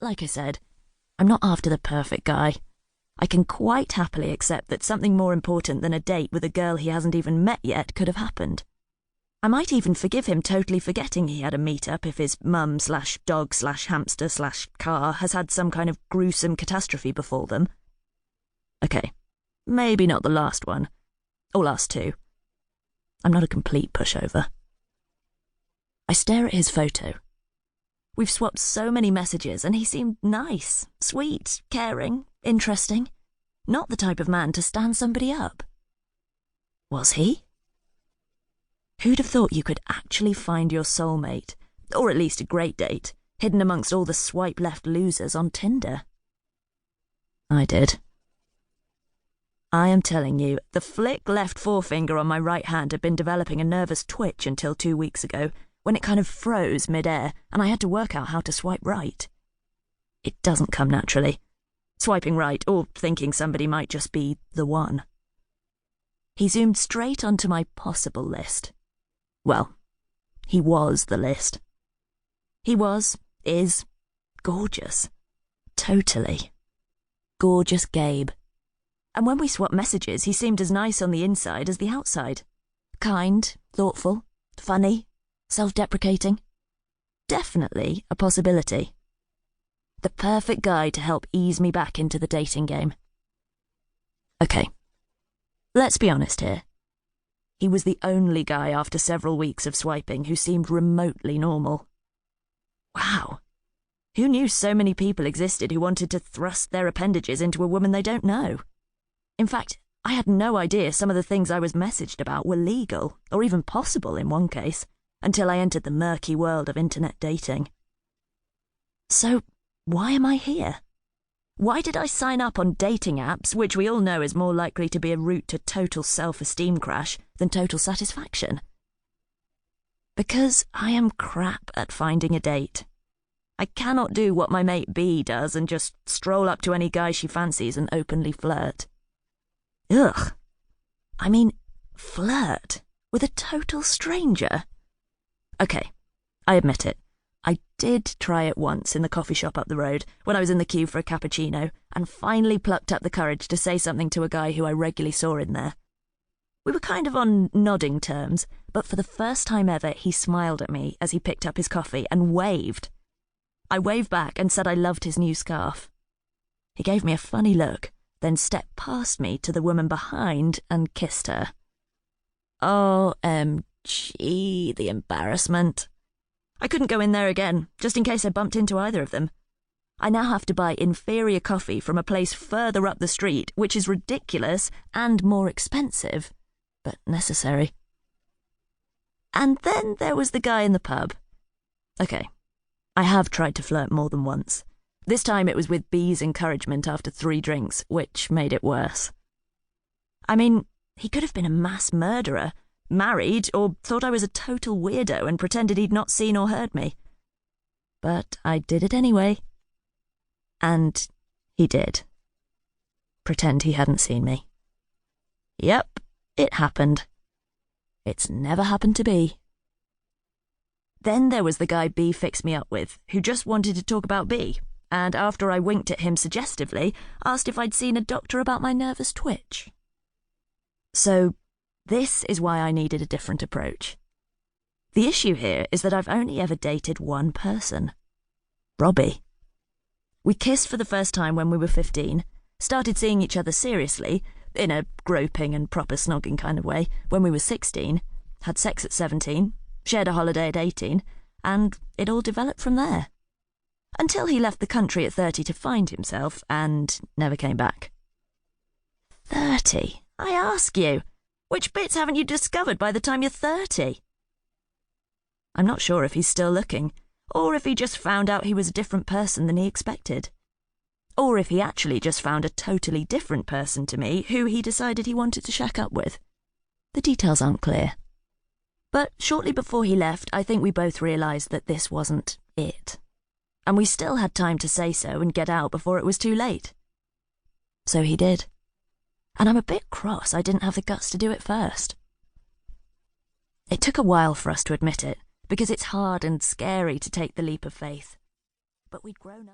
like I said, I'm not after the perfect guy. I can quite happily accept that something more important than a date with a girl he hasn't even met yet could have happened. I might even forgive him totally forgetting he had a meet-up if his mum/dog/hamster/car has had some kind of gruesome catastrophe befall them. Okay, maybe not the last one. Or last two. I'm not a complete pushover. I stare at his photo. We've swapped so many messages and he seemed nice, sweet, caring, interesting. Not the type of man to stand somebody up. Was he? Who'd have thought you could actually find your soulmate, or at least a great date, hidden amongst all the swipe-left losers on Tinder? I did. I am telling you, the flick left forefinger on my right hand had been developing a nervous twitch until 2 weeks ago, when it kind of froze mid-air and I had to work out how to swipe right. It doesn't come naturally. Swiping right or thinking somebody might just be the one. He zoomed straight onto my possible list. Well, he was the list. He is, gorgeous. Totally. Gorgeous Gabe. And when we swapped messages, he seemed as nice on the inside as the outside. Kind, thoughtful, funny, self-deprecating. Definitely a possibility. The perfect guy to help ease me back into the dating game. Okay, let's be honest here. He was the only guy after several weeks of swiping who seemed remotely normal. Wow. Who knew so many people existed who wanted to thrust their appendages into a woman they don't know? In fact, I had no idea some of the things I was messaged about were legal, or even possible in one case, until I entered the murky world of internet dating. So, why am I here? Why did I sign up on dating apps, which we all know is more likely to be a route to total self-esteem crash than total satisfaction? Because I am crap at finding a date. I cannot do what my mate B does and just stroll up to any guy she fancies and openly flirt. Ugh. I mean, flirt with a total stranger. Okay, I admit it. I did try it once in the coffee shop up the road when I was in the queue for a cappuccino and finally plucked up the courage to say something to a guy who I regularly saw in there. We were kind of on nodding terms, but for the first time ever he smiled at me as he picked up his coffee and waved. I waved back and said I loved his new scarf. He gave me a funny look, then stepped past me to the woman behind and kissed her. OMG, the embarrassment. I couldn't go in there again, just in case I bumped into either of them. I now have to buy inferior coffee from a place further up the street, which is ridiculous and more expensive, but necessary. And then there was the guy in the pub. Okay, I have tried to flirt more than once. This time it was with B's encouragement after 3 drinks, which made it worse. I mean, he could have been a mass murderer, married, or thought I was a total weirdo and pretended he'd not seen or heard me. But I did it anyway. And he did. Pretend he hadn't seen me. Yep, it happened. It's never happened to B. Then there was the guy B fixed me up with, who just wanted to talk about B, and after I winked at him suggestively, asked if I'd seen a doctor about my nervous twitch. So, this is why I needed a different approach. The issue here is that I've only ever dated one person. Robbie. We kissed for the first time when we were 15, started seeing each other seriously, in a groping and proper snogging kind of way, when we were 16, had sex at 17, shared a holiday at 18, and it all developed from there. Until he left the country at 30 to find himself, and never came back. 30? I ask you, which bits haven't you discovered by the time you're 30? I'm not sure if he's still looking, or if he just found out he was a different person than he expected. Or if he actually just found a totally different person to me who he decided he wanted to shack up with. The details aren't clear. But shortly before he left, I think we both realised that this wasn't it. And we still had time to say so and get out before it was too late. So he did. And I'm a bit cross I didn't have the guts to do it first. It took a while for us to admit it, because it's hard and scary to take the leap of faith. But we'd grown up.